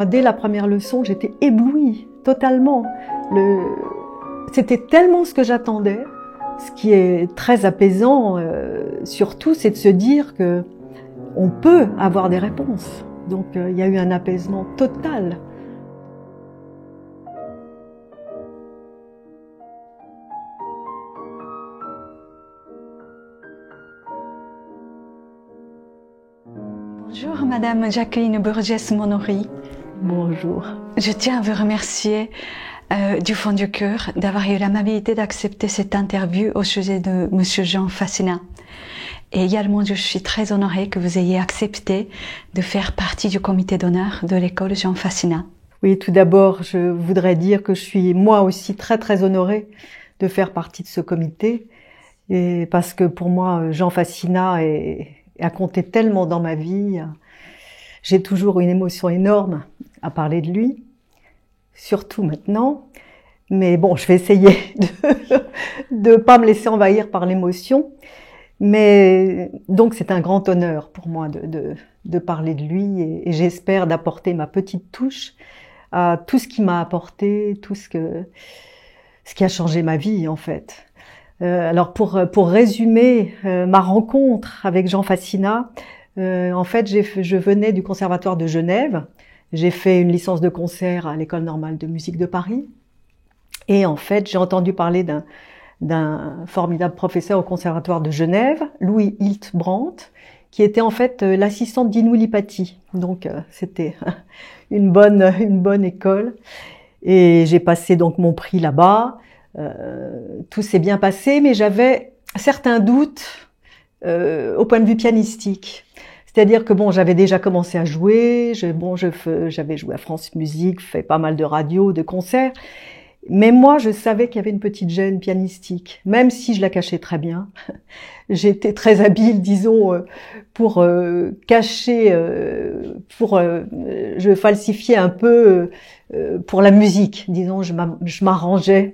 Dès la première leçon, j'étais éblouie, totalement. C'était tellement ce que j'attendais. Ce qui est très apaisant, surtout, c'est de se dire que on peut avoir des réponses. Donc, il y a eu un apaisement total. Bonjour Madame Jacqueline Burgess-Monory. Bonjour. Je tiens à vous remercier du fond du cœur d'avoir eu l'amabilité d'accepter cette interview au sujet de Monsieur Jean Fassina. Et également, je suis très honorée que vous ayez accepté de faire partie du comité d'honneur de l'école Jean Fassina. Oui, tout d'abord, je voudrais dire que je suis moi aussi très honorée de faire partie de ce comité. Et parce que pour moi, Jean Fassina a compté tellement dans ma vie. J'ai toujours une émotion énorme à parler de lui, surtout maintenant. Mais bon, je vais essayer de pas me laisser envahir par l'émotion. Mais donc c'est un grand honneur pour moi de parler de lui et j'espère d'apporter ma petite touche à tout ce qui m'a apporté, tout ce qui a changé ma vie en fait. Alors pour résumer ma rencontre avec Jean Fassina, en fait je venais du Conservatoire de Genève, j'ai fait une licence de concert à l'École normale de musique de Paris et en fait j'ai entendu parler d'un formidable professeur au Conservatoire de Genève, Louis Hiltbrandt, qui était en fait l'assistante d'Inou Lipati. Donc c'était une bonne école. Et j'ai passé donc mon prix là-bas. Tout s'est bien passé, mais j'avais certains doutes au point de vue pianistique. C'est-à-dire que bon, j'avais déjà commencé à jouer. J'avais joué à France Musique, fait pas mal de radio, de concerts. Mais moi, je savais qu'il y avait une petite gêne pianistique, même si je la cachais très bien. J'étais très habile, disons, pour cacher, je falsifiais un peu pour la musique. Disons, je m'arrangeais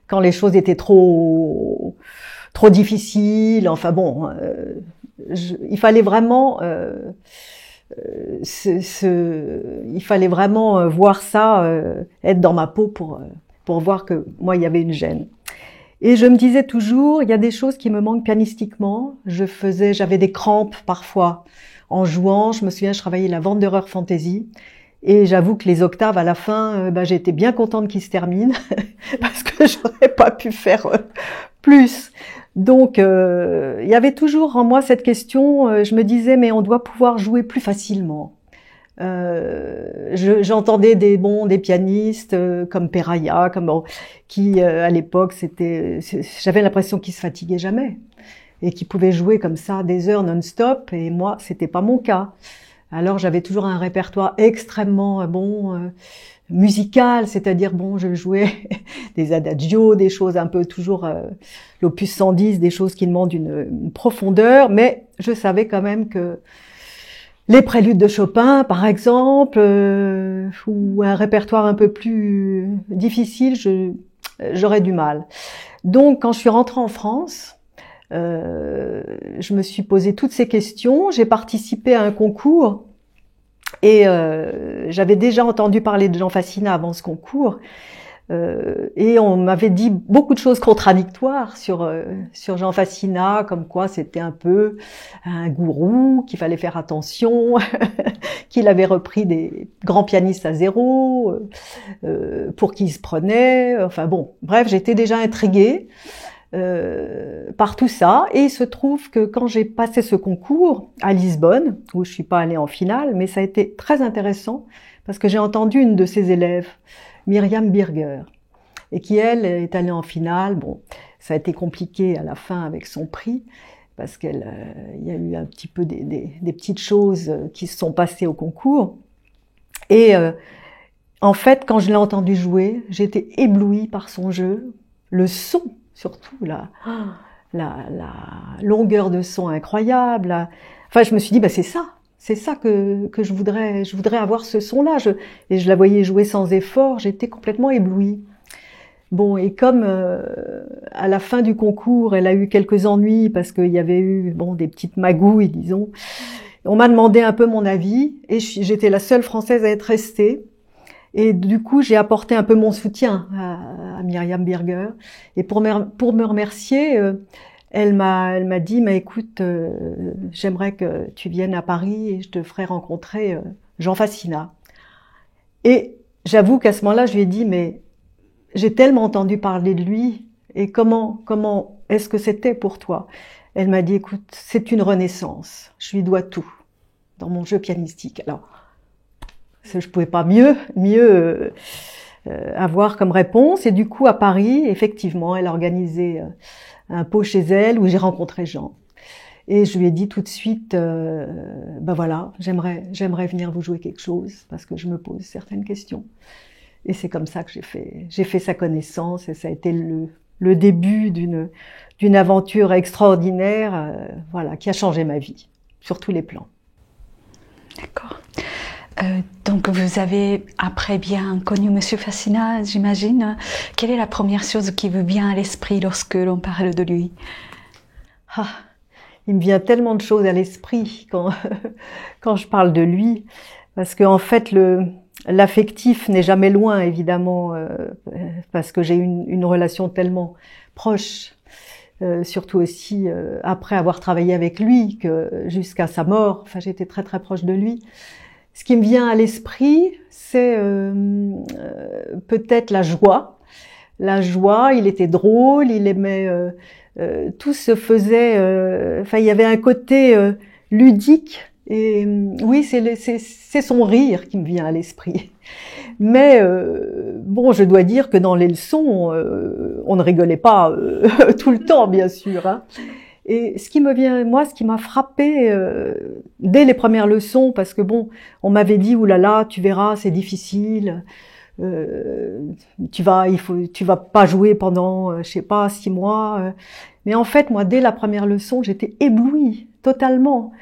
quand les choses étaient trop difficiles. Enfin bon, il fallait vraiment voir ça, être dans ma peau pour voir que moi, il y avait une gêne. Et je me disais toujours, il y a des choses qui me manquent pianistiquement. J'avais des crampes parfois en jouant. Je me souviens, je travaillais la Wanderer Fantasy. Et j'avoue que les octaves, à la fin, j'étais bien contente qu'ils se terminent parce que j'aurais pas pu faire plus. Donc, il y avait toujours en moi cette question, je me disais, mais on doit pouvoir jouer plus facilement. J'entendais des pianistes comme Peraya, qui à l'époque j'avais l'impression qu'ils se fatiguaient jamais et qui pouvaient jouer comme ça des heures non-stop. Et moi, c'était pas mon cas. Alors j'avais toujours un répertoire extrêmement musical, c'est-à-dire je jouais des adagios, des choses un peu toujours l'opus 110, des choses qui demandent une profondeur, mais je savais quand même que les préludes de Chopin, par exemple, ou un répertoire un peu plus difficile, j'aurais du mal. Donc, quand je suis rentrée en France, je me suis posé toutes ces questions. J'ai participé à un concours et j'avais déjà entendu parler de Jean Fassina avant ce concours. Et on m'avait dit beaucoup de choses contradictoires sur Jean Fassina, comme quoi c'était un peu un gourou, qu'il fallait faire attention, qu'il avait repris des grands pianistes à zéro, pour qui il se prenait. Enfin bon, bref, j'étais déjà intriguée par tout ça. Et il se trouve que quand j'ai passé ce concours à Lisbonne, où je suis pas allée en finale, mais ça a été très intéressant parce que j'ai entendu une de ses élèves, Myriam Birger, et qui, elle, est allée en finale. Bon, ça a été compliqué à la fin avec son prix, parce qu'il y a eu un petit peu des petites choses qui se sont passées au concours. Et en fait, quand je l'ai entendu jouer, j'étais éblouie par son jeu, le son surtout, la longueur de son incroyable. Enfin, je me suis dit, c'est ça que je voudrais avoir ce son-là. Et je la voyais jouer sans effort, j'étais complètement éblouie. Bon, et comme à la fin du concours, elle a eu quelques ennuis parce qu'il y avait eu des petites magouilles, disons. On m'a demandé un peu mon avis et j'étais la seule Française à être restée. Et du coup, j'ai apporté un peu mon soutien à Myriam Birger. Et pour me remercier, elle m'a dit, mais écoute, j'aimerais que tu viennes à Paris et je te ferai rencontrer Jean Fassina. Et j'avoue qu'à ce moment-là, je lui ai dit, mais j'ai tellement entendu parler de lui, et comment est-ce que c'était pour toi? Elle m'a dit, écoute, c'est une renaissance, je lui dois tout dans mon jeu pianistique. Alors, je pouvais pas mieux avoir comme réponse, et du coup, à Paris, effectivement, elle a organisé un pot chez elle où j'ai rencontré Jean. Et je lui ai dit tout de suite, ben voilà, j'aimerais venir vous jouer quelque chose parce que je me pose certaines questions. Et c'est comme ça que j'ai fait sa connaissance et ça a été le début d'une aventure extraordinaire, voilà, qui a changé ma vie sur tous les plans. D'accord. Donc vous avez après bien connu Monsieur Fassina, j'imagine. Quelle est la première chose qui vous vient à l'esprit lorsque l'on parle de lui? Il me vient tellement de choses à l'esprit quand je parle de lui, parce qu'en fait l'affectif n'est jamais loin, évidemment, parce que j'ai une relation tellement proche, surtout aussi après avoir travaillé avec lui, que jusqu'à sa mort, enfin j'étais très très proche de lui. Ce qui me vient à l'esprit, c'est peut-être la joie. La joie, il était drôle, il aimait... tout se faisait, enfin il y avait un côté ludique et oui c'est son rire qui me vient à l'esprit. Mais bon, je dois dire que dans les leçons, on ne rigolait pas tout le temps, bien sûr. Hein. Et ce qui m'a frappé dès les premières leçons, parce que bon, on m'avait dit oulala, tu verras, c'est difficile. Tu vas pas jouer pendant, je sais pas, 6 mois. Mais en fait, moi, dès la première leçon, j'étais éblouie totalement.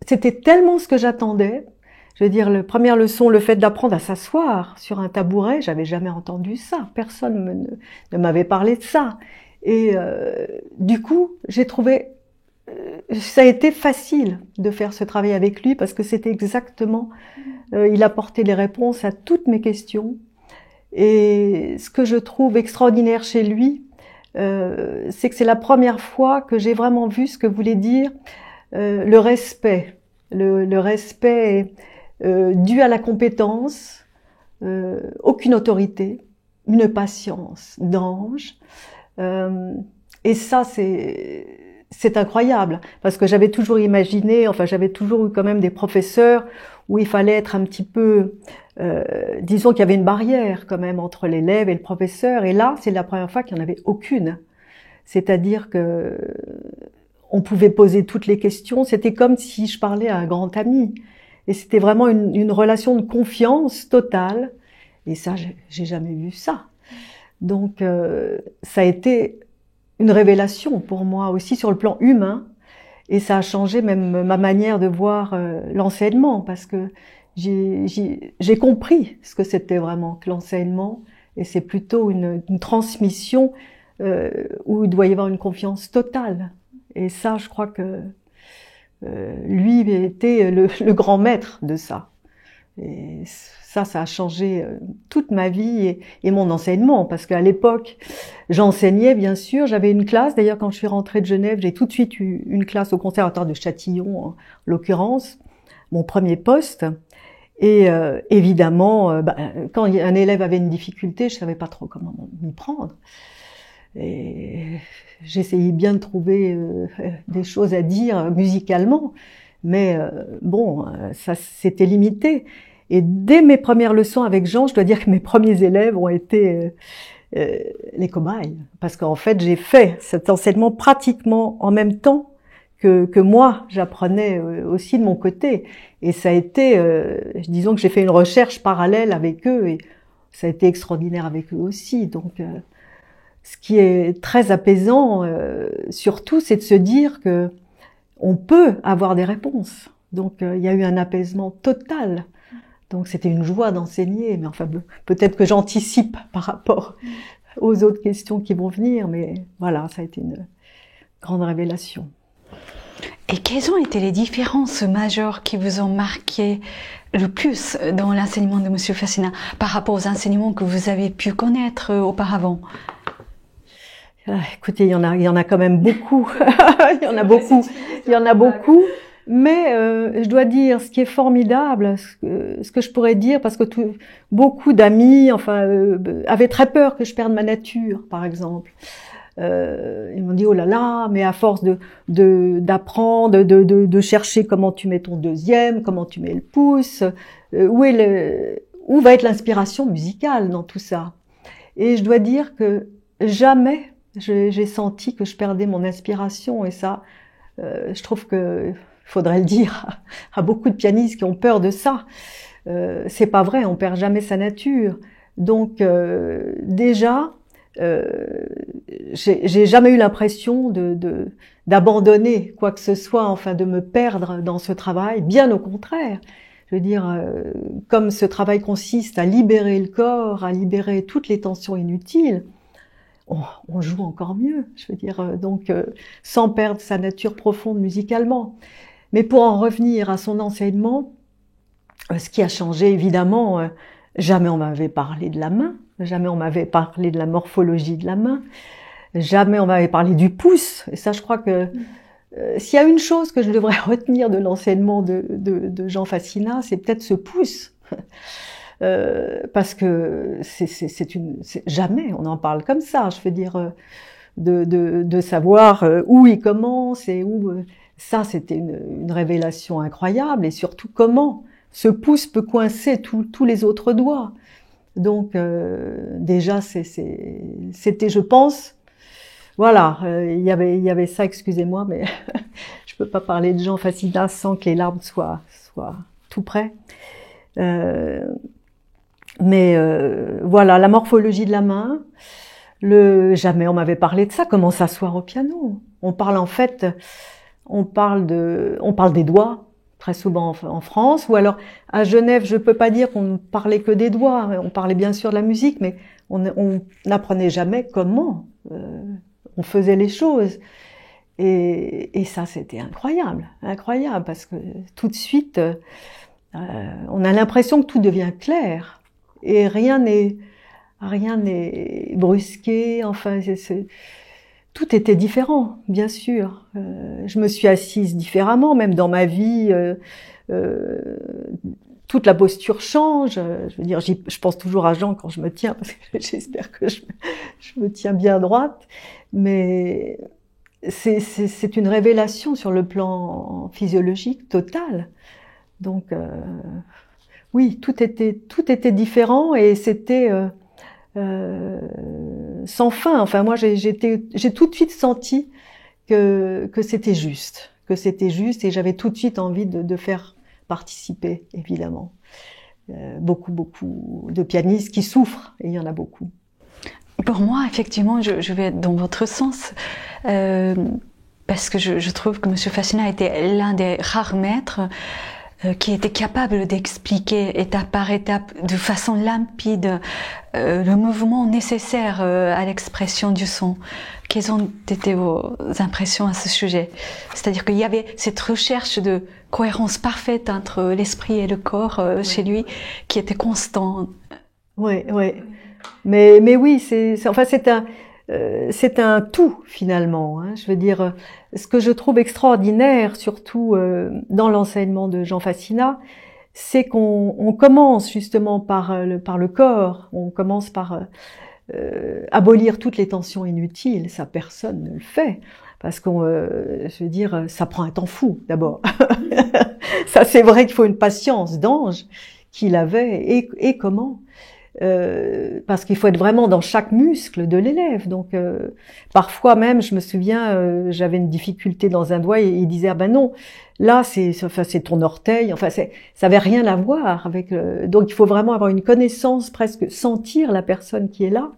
C'était tellement ce que j'attendais. Je veux dire, la première leçon, le fait d'apprendre à s'asseoir sur un tabouret, j'avais jamais entendu ça. Personne ne m'avait parlé de ça. Et du coup, j'ai trouvé ça a été facile de faire ce travail avec lui parce que c'était exactement, il apportait les réponses à toutes mes questions. Et ce que je trouve extraordinaire chez lui, c'est que c'est la première fois que j'ai vraiment vu ce que voulait dire le respect. Le respect dû à la compétence, aucune autorité, une patience d'ange. Et ça, c'est incroyable, parce que j'avais toujours imaginé, enfin j'avais toujours eu quand même des professeurs où il fallait être un petit peu, disons qu'il y avait une barrière quand même entre l'élève et le professeur, et là c'est la première fois qu'il n'y en avait aucune. C'est-à-dire que on pouvait poser toutes les questions, c'était comme si je parlais à un grand ami, et c'était vraiment une relation de confiance totale, et ça j'ai jamais vu ça. Donc ça a été une révélation pour moi aussi sur le plan humain, et ça a changé même ma manière de voir l'enseignement, parce que j'ai compris ce que c'était vraiment que l'enseignement, et c'est plutôt une transmission où il doit y avoir une confiance totale. Et ça, je crois que lui était le grand maître de ça. Et ça a changé toute ma vie et mon enseignement, parce qu'à l'époque, j'enseignais bien sûr, j'avais une classe, d'ailleurs quand je suis rentrée de Genève, j'ai tout de suite eu une classe au conservatoire de Châtillon, en l'occurrence, mon premier poste, et évidemment, quand un élève avait une difficulté, je savais pas trop comment m'y prendre, et j'essayais bien de trouver des choses à dire musicalement, mais bon, ça c'était limité. Et dès mes premières leçons avec Jean, je dois dire que mes premiers élèves ont été les cobayes. Parce qu'en fait, j'ai fait cet enseignement pratiquement en même temps que moi, j'apprenais aussi de mon côté. Et ça a été, disons que j'ai fait une recherche parallèle avec eux, et ça a été extraordinaire avec eux aussi. Donc, ce qui est très apaisant, surtout, c'est de se dire que on peut avoir des réponses. Donc, il y a eu un apaisement total. Donc c'était une joie d'enseigner, mais enfin peut-être que j'anticipe par rapport aux autres questions qui vont venir, mais voilà, ça a été une grande révélation. Et quelles ont été les différences majeures qui vous ont marqué le plus dans l'enseignement de Monsieur Fassina par rapport aux enseignements que vous avez pu connaître auparavant? Écoutez, il y en a quand même beaucoup. Il y en a beaucoup. Mais je dois dire, ce qui est formidable, ce que je pourrais dire, parce que beaucoup d'amis, avaient très peur que je perde ma nature, par exemple. Ils m'ont dit oh là là, mais à force d'apprendre, de chercher comment tu mets ton deuxième, comment tu mets le pouce, où va être l'inspiration musicale dans tout ça? Et je dois dire que jamais j'ai senti que je perdais mon inspiration, et ça, je trouve que faudrait le dire à beaucoup de pianistes qui ont peur de ça. C'est pas vrai, on perd jamais sa nature. Donc déjà, j'ai jamais eu l'impression d'abandonner quoi que ce soit, enfin de me perdre dans ce travail. Bien au contraire. Je veux dire, comme ce travail consiste à libérer le corps, à libérer toutes les tensions inutiles, on joue encore mieux, je veux dire, donc sans perdre sa nature profonde musicalement. Mais pour en revenir à son enseignement, ce qui a changé évidemment, jamais on m'avait parlé de la main, jamais on m'avait parlé de la morphologie de la main, jamais on m'avait parlé du pouce. Et ça, je crois que s'il y a une chose que je devrais retenir de l'enseignement de Jean Fassina, c'est peut-être ce pouce. Parce que jamais on en parle comme ça. Je veux dire, de savoir où il commence et où... ça, c'était une révélation incroyable. Et surtout, comment ce pouce peut coincer tous les autres doigts. Donc, déjà, c'était, je pense... Voilà, il y avait ça, excusez-moi, mais je peux pas parler de Jean Fassina sans que les larmes soient tout près. Mais voilà, la morphologie de la main, jamais on m'avait parlé de ça, comment s'asseoir au piano. On parle des doigts, très souvent en France, ou alors à Genève, je peux pas dire qu'on ne parlait que des doigts, on parlait bien sûr de la musique, mais on n'apprenait jamais comment on faisait les choses. Et ça, c'était incroyable, parce que tout de suite, on a l'impression que tout devient clair. Et rien n'est brusqué, enfin, tout était différent, bien sûr. Je me suis assise différemment, même dans ma vie, toute la posture change. Je veux dire, je pense toujours à Jean quand je me tiens, parce que j'espère que je me tiens bien droite. Mais c'est une révélation sur le plan physiologique total. Donc, oui, tout était différent et c'était sans fin. Enfin, moi, j'ai tout de suite senti que c'était juste, et j'avais tout de suite envie de faire participer, évidemment, beaucoup de pianistes qui souffrent, et il y en a beaucoup. Pour moi, effectivement, je vais dans votre sens, parce que je trouve que M. Fassina était l'un des rares maîtres qui était capable d'expliquer étape par étape, de façon limpide, le mouvement nécessaire à l'expression du son. Quelles ont été vos impressions à ce sujet? C'est-à-dire qu'il y avait cette recherche de cohérence parfaite entre l'esprit et le corps chez lui, qui était constante. Oui. Mais oui, c'est un tout finalement. Hein. Je veux dire, ce que je trouve extraordinaire, surtout dans l'enseignement de Jean Fassina, c'est qu'on commence justement par le corps. On commence par abolir toutes les tensions inutiles. Ça, personne ne le fait, parce je veux dire, ça prend un temps fou d'abord. Ça, c'est vrai qu'il faut une patience d'ange qu'il avait, et comment. Parce qu'il faut être vraiment dans chaque muscle de l'élève. Donc parfois même, je me souviens, j'avais une difficulté dans un doigt et il disait ah ben non, là c'est ton orteil. Enfin ça avait rien à voir avec. Donc il faut vraiment avoir une connaissance, presque sentir la personne qui est là.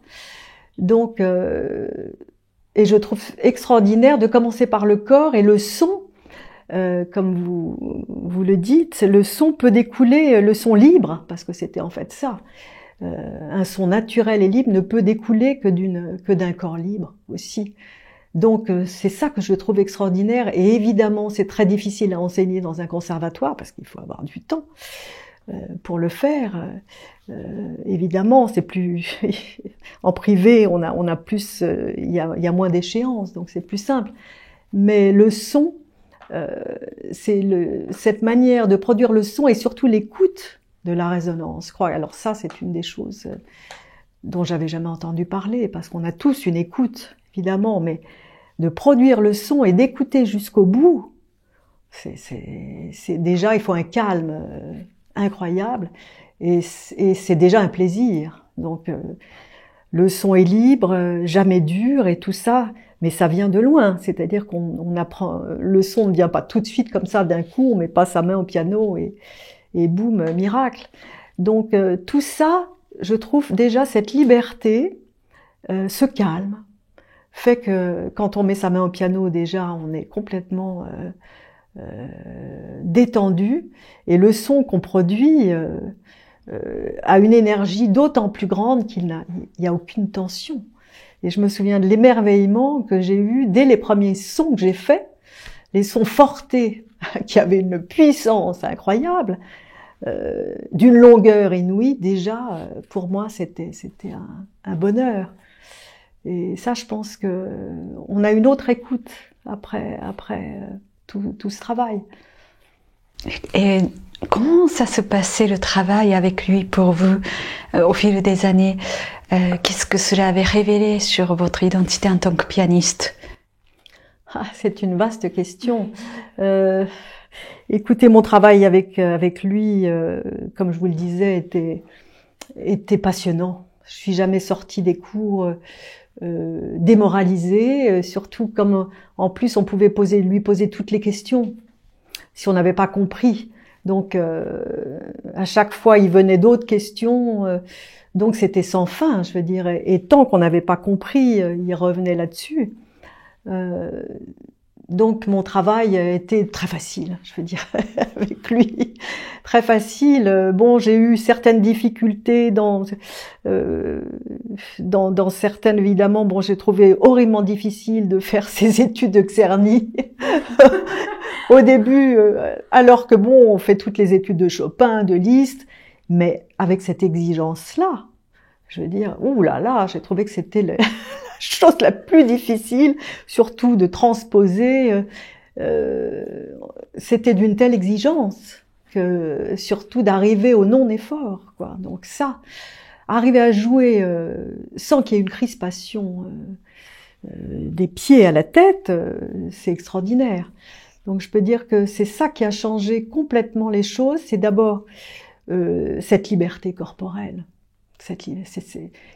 Donc et je trouve extraordinaire de commencer par le corps et le son. Comme vous le dites, le son peut découler, le son libre, parce que c'était en fait ça. Un son naturel et libre ne peut découler que d'un corps libre aussi. Donc c'est ça que je trouve extraordinaire. Et évidemment, c'est très difficile à enseigner dans un conservatoire parce qu'il faut avoir du temps pour le faire. Évidemment, c'est plus en privé, on a plus, il y a moins d'échéances, donc c'est plus simple. Mais le son, c'est cette manière de produire le son et surtout l'écoute de la résonance. Je crois. Alors ça, c'est une des choses dont j'avais jamais entendu parler, parce qu'on a tous une écoute, évidemment, mais de produire le son et d'écouter jusqu'au bout, c'est déjà, il faut un calme incroyable. Et c'est déjà un plaisir. Donc le son est libre, jamais dur et tout ça, mais ça vient de loin. C'est-à-dire qu'on apprend, le son ne vient pas tout de suite comme ça d'un coup, on met pas sa main au piano et boum, miracle. Donc tout ça, je trouve déjà cette liberté, ce calme, fait que quand on met sa main au piano déjà, on est complètement détendu et le son qu'on produit a une énergie d'autant plus grande qu'il n'y a aucune tension. Et je me souviens de l'émerveillement que j'ai eu dès les premiers sons que j'ai faits, les sons fortés qui avaient une puissance incroyable, d'une longueur inouïe. Déjà, pour moi, c'était un bonheur. Et ça, je pense que on a une autre écoute après tout ce travail. Et comment ça se passait le travail avec lui pour vous au fil des années? Qu'est-ce que cela avait révélé sur votre identité en tant que pianiste? C'est une vaste question. Écoutez, mon travail avec lui, comme je vous le disais, était passionnant. Je suis jamais sortie des cours démoralisée, surtout comme en plus on pouvait lui poser toutes les questions si on n'avait pas compris. Donc à chaque fois il venait d'autres questions, donc c'était sans fin, je veux dire. Et tant qu'on n'avait pas compris, il revenait là-dessus. Donc mon travail était très facile, je veux dire, avec lui, très facile. Bon, j'ai eu certaines difficultés dans certaines, évidemment. Bon, j'ai trouvé horriblement difficile de faire ces études de Czerny au début, alors que bon, on fait toutes les études de Chopin, de Liszt, mais avec cette exigence-là, je veux dire, ouh là là, j'ai trouvé que c'était la chose la plus difficile, surtout de transposer. C'était d'une telle exigence que surtout d'arriver au non-effort, quoi. Donc ça, arriver à jouer sans qu'il y ait une crispation des pieds à la tête, c'est extraordinaire. Donc je peux dire que c'est ça qui a changé complètement les choses. C'est d'abord cette liberté corporelle,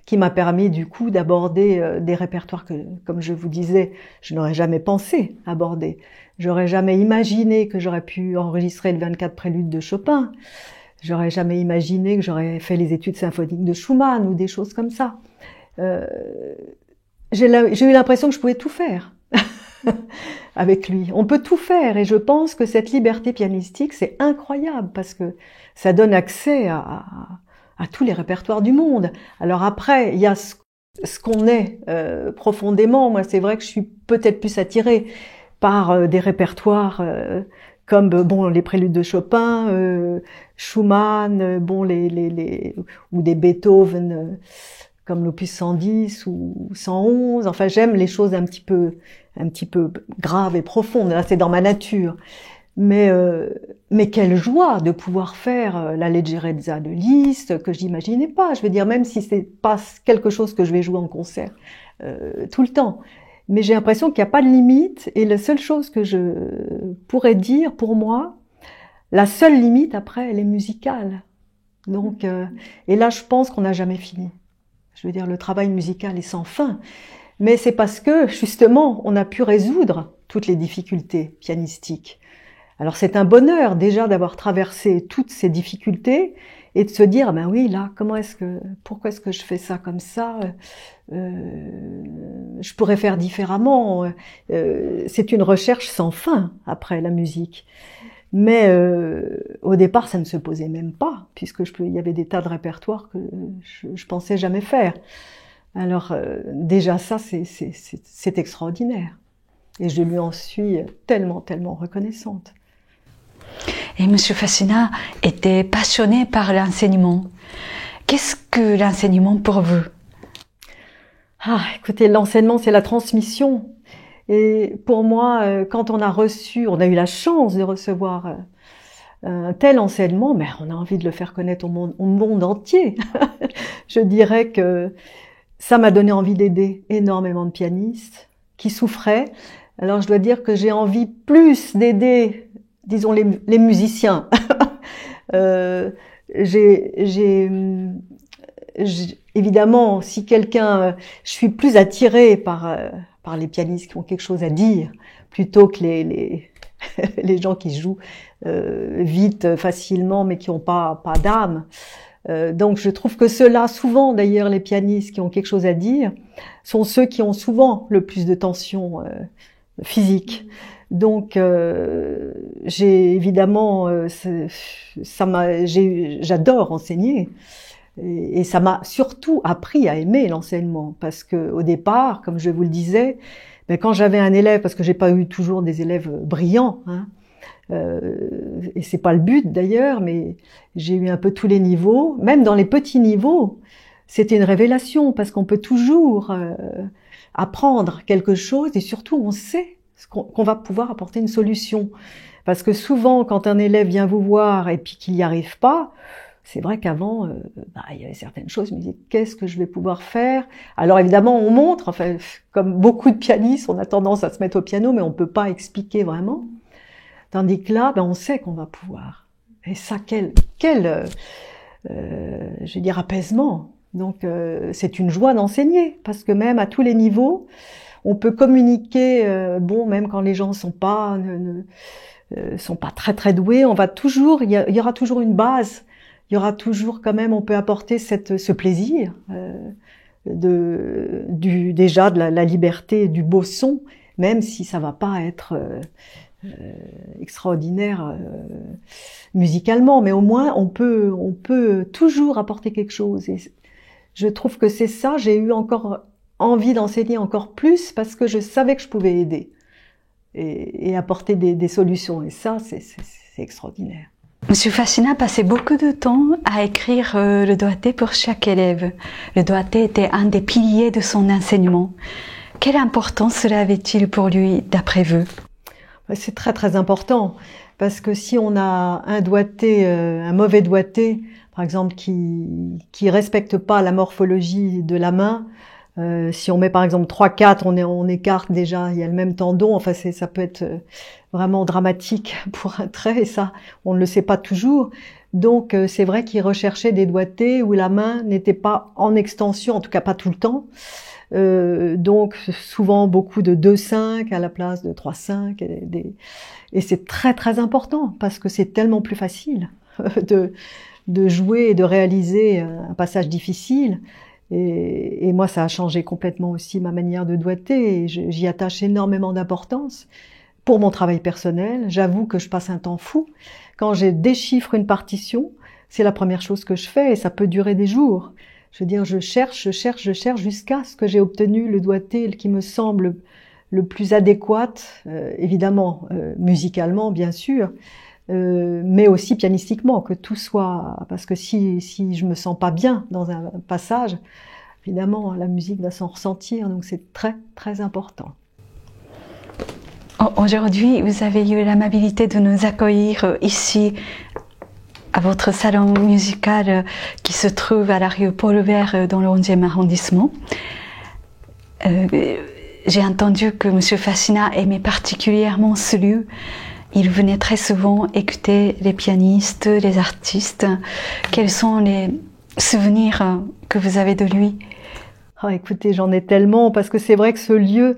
qui m'a permis du coup d'aborder des répertoires que, comme je vous disais, je n'aurais jamais pensé aborder. J'aurais jamais imaginé que j'aurais pu enregistrer le 24 préludes de Chopin. J'aurais jamais imaginé que j'aurais fait les études symphoniques de Schumann ou des choses comme ça. J'ai eu l'impression que je pouvais tout faire avec lui. On peut tout faire et je pense que cette liberté pianistique, c'est incroyable parce que ça donne accès à tous les répertoires du monde. Alors après, il y a ce qu'on est profondément. Moi, c'est vrai que je suis peut-être plus attirée par des répertoires comme bon les préludes de Chopin, Schumann, bon ou des Beethoven comme l'opus 110 ou 111. Enfin, j'aime les choses un petit peu graves et profondes. Là, c'est dans ma nature. Mais quelle joie de pouvoir faire la Leggerezza de Liszt que j'imaginais pas. Je veux dire, même si c'est pas quelque chose que je vais jouer en concert tout le temps. Mais j'ai l'impression qu'il n'y a pas de limite. Et la seule chose que je pourrais dire pour moi, la seule limite après, elle est musicale. Donc, et là, je pense qu'on n'a jamais fini. Je veux dire, le travail musical est sans fin. Mais c'est parce que, justement, on a pu résoudre toutes les difficultés pianistiques. Alors c'est un bonheur déjà d'avoir traversé toutes ces difficultés et de se dire, ben oui, là, pourquoi est-ce que je fais ça comme ça? Je pourrais faire différemment. C'est une recherche sans fin après la musique. Mais au départ, ça ne se posait même pas, puisque il y avait des tas de répertoires que je pensais jamais faire. Alors déjà ça, c'est extraordinaire. Et je lui en suis tellement, tellement reconnaissante. Et Monsieur Fassina était passionné par l'enseignement. Qu'est-ce que l'enseignement pour vous? Ah, écoutez, l'enseignement, c'est la transmission. Et pour moi, quand on a eu la chance de recevoir un tel enseignement, mais on a envie de le faire connaître au monde entier. Je dirais que ça m'a donné envie d'aider énormément de pianistes qui souffraient. Alors je dois dire que j'ai envie plus d'aider, disons, les musiciens. Évidemment, si je suis plus attirée par les pianistes qui ont quelque chose à dire, plutôt que les gens qui jouent vite, facilement, mais qui n'ont pas d'âme. Donc je trouve que ceux-là, souvent d'ailleurs les pianistes qui ont quelque chose à dire, sont ceux qui ont souvent le plus de tension physique. Donc j'ai évidemment, j'adore enseigner. Et ça m'a surtout appris à aimer l'enseignement, parce que au départ, comme je vous le disais, quand j'avais un élève, parce que j'ai pas eu toujours des élèves brillants, hein, et c'est pas le but d'ailleurs, mais j'ai eu un peu tous les niveaux, même dans les petits niveaux, c'était une révélation, parce qu'on peut toujours apprendre quelque chose, et surtout on sait qu'on va pouvoir apporter une solution. Parce que souvent, quand un élève vient vous voir et puis qu'il n'y arrive pas, c'est vrai qu'avant, il y avait certaines choses, je me disais, qu'est-ce que je vais pouvoir faire? Alors évidemment, on montre, enfin, comme beaucoup de pianistes, on a tendance à se mettre au piano, mais on peut pas expliquer vraiment. Tandis que là, on sait qu'on va pouvoir. Et ça, quel je vais dire, apaisement. Donc, c'est une joie d'enseigner, parce que même à tous les niveaux, on peut communiquer, même quand les gens sont pas très très doués, il y aura toujours une base. Il y aura toujours quand même, on peut apporter ce plaisir déjà de la liberté, du beau son, même si ça va pas être extraordinaire musicalement, mais au moins on peut toujours apporter quelque chose. Et je trouve que c'est ça. J'ai eu encore envie d'enseigner encore plus parce que je savais que je pouvais aider et apporter des solutions. Et ça, c'est extraordinaire. Monsieur Fassina passait beaucoup de temps à écrire le doigté pour chaque élève. Le doigté était un des piliers de son enseignement. Quelle importance cela avait-il pour lui, d'après vous? C'est très très important, parce que si on a un doigté, un mauvais doigté, par exemple, qui respecte pas la morphologie de la main, si on met par exemple 3-4, on écarte déjà, il y a le même tendon, enfin ça peut être vraiment dramatique pour un trait, et ça, on ne le sait pas toujours. Donc c'est vrai qu'il recherchait des doigtés où la main n'était pas en extension, en tout cas pas tout le temps. Donc souvent beaucoup de 2-5 à la place de 3-5, et c'est très très important, parce que c'est tellement plus facile de jouer et de réaliser un passage difficile. Et moi, ça a changé complètement aussi ma manière de doigter, et j'y attache énormément d'importance pour mon travail personnel. J'avoue que je passe un temps fou. Quand je déchiffre une partition, c'est la première chose que je fais, et ça peut durer des jours. Je veux dire, je cherche jusqu'à ce que j'ai obtenu le doigté qui me semble le plus adéquat, évidemment, musicalement, bien sûr, mais aussi pianistiquement, que tout soit, parce que si je me sens pas bien dans un passage, évidemment la musique va s'en ressentir, donc c'est très très important. Aujourd'hui, vous avez eu l'amabilité de nous accueillir ici à votre salon musical qui se trouve à la rue Paul Vert dans le 11e arrondissement. J'ai entendu que M. Fassina aimait particulièrement ce lieu. Il venait très souvent écouter les pianistes, les artistes. Quels sont les souvenirs que vous avez de lui? Écoutez, j'en ai tellement, parce que c'est vrai que ce lieu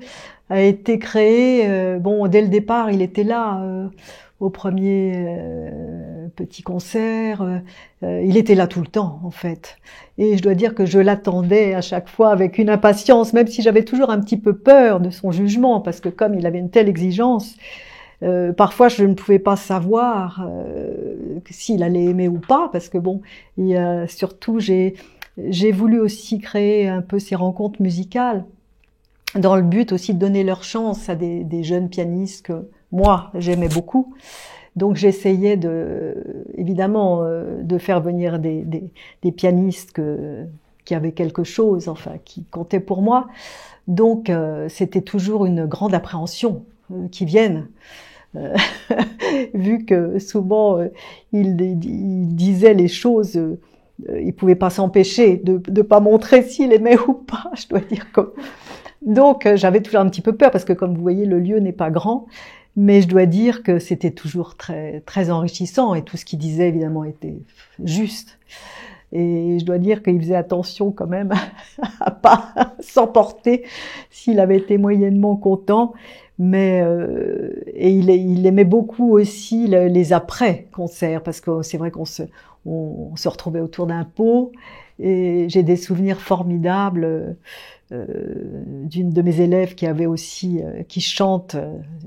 a été créé, dès le départ, il était là, au premier petit concert, il était là tout le temps, en fait. Et je dois dire que je l'attendais à chaque fois avec une impatience, même si j'avais toujours un petit peu peur de son jugement, parce que comme il avait une telle exigence, parfois je ne pouvais pas savoir s'il allait aimer ou pas, parce que surtout j'ai voulu aussi créer un peu ces rencontres musicales, dans le but aussi de donner leur chance à des jeunes pianistes que moi j'aimais beaucoup. Donc j'essayais évidemment de faire venir des pianistes qui avaient quelque chose, enfin qui comptaient pour moi. Donc c'était toujours une grande appréhension qu'ils viennent. Vu que souvent ils disaient les choses, ils pouvaient pas s'empêcher de pas montrer s'ils aimaient ou pas, je dois dire. Donc j'avais toujours un petit peu peur parce que comme vous voyez le lieu n'est pas grand, mais je dois dire que c'était toujours très très enrichissant et tout ce qu'ils disaient évidemment était juste. Et je dois dire qu'il faisait attention quand même à pas s'emporter s'il avait été moyennement content. Mais et il aimait beaucoup aussi les après-concerts parce que c'est vrai qu'on se retrouvait autour d'un pot et j'ai des souvenirs formidables d'une de mes élèves qui avait aussi qui chante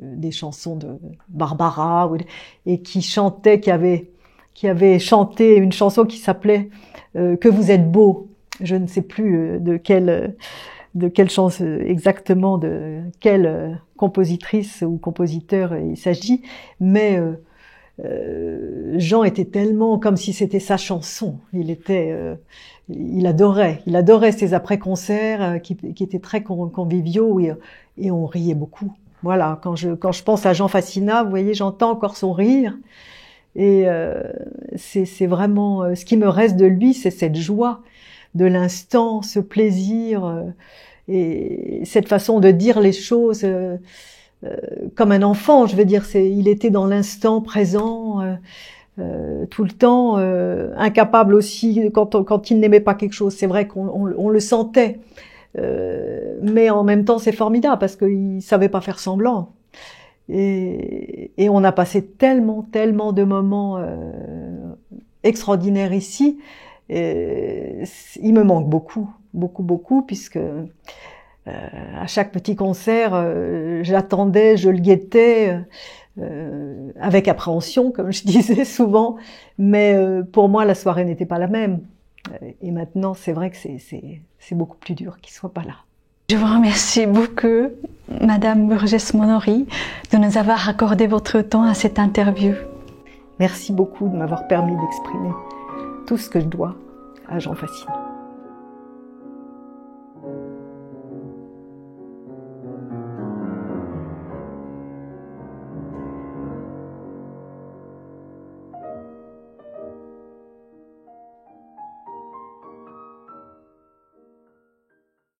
des chansons de Barbara et qui avait chanté une chanson qui s'appelait Que vous êtes beau. Je ne sais plus de quelle chanson exactement, de quelle compositrice ou compositeur il s'agit, mais Jean était tellement comme si c'était sa chanson. Il adorait ces après-concerts qui étaient très conviviaux et on riait beaucoup. Voilà, quand je pense à Jean Fassina, vous voyez, j'entends encore son rire. Et c'est vraiment ce qui me reste de lui, c'est cette joie de l'instant, ce plaisir et cette façon de dire les choses comme un enfant. Je veux dire, il était dans l'instant présent tout le temps, incapable aussi quand il n'aimait pas quelque chose. C'est vrai qu'on le sentait, mais en même temps c'est formidable parce qu'il savait pas faire semblant. Et on a passé tellement de moments extraordinaires ici. Et il me manque beaucoup, puisque à chaque petit concert, j'attendais, je le guettais avec appréhension, comme je disais souvent. Mais pour moi, la soirée n'était pas la même. Et maintenant, c'est vrai que c'est beaucoup plus dur qu'il soit pas là. Je vous remercie beaucoup, Madame Burgess-Monory, de nous avoir accordé votre temps à cette interview. Merci beaucoup de m'avoir permis d'exprimer tout ce que je dois à Jean Fassina.